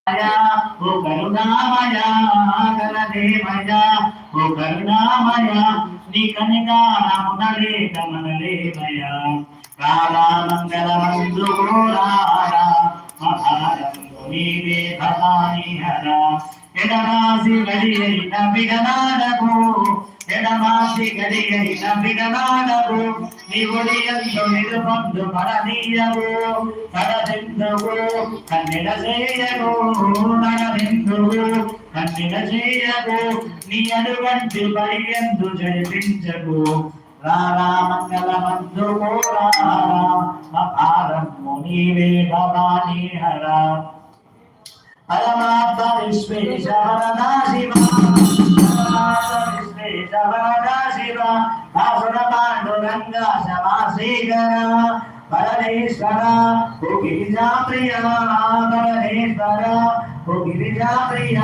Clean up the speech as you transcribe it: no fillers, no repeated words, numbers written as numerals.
ఓ కరుణామయ గణదేవయ ఓ కరుణామయ నీ కనికారమునలేక మనలేమయ కాలామంగళమందు నీవే భవాని హర ఎడమాసి గడియైన విగనాడకు ఎడమాసి గడియైన విగనాడకు నీవుడియందు నిరుబంధు పడనీయవు పడదిందువు కన్నెడ చేయవు నడదిందువు కన్నెడ చేయవు నీ అడుగంటి పడియందు జరిపించకు రారా మంగళమందు భారము నీవే భవాని హర పరమాత్మ విశ్వేశ్వరదా శివ విశ్వేశ్వరదా శివ ఆసుర పాండురంగ శమాశేఖర పరమేశ్వర ఓ గిరిజా ప్రియ పరమేశ్వర ఓ గిరిజా ప్రియ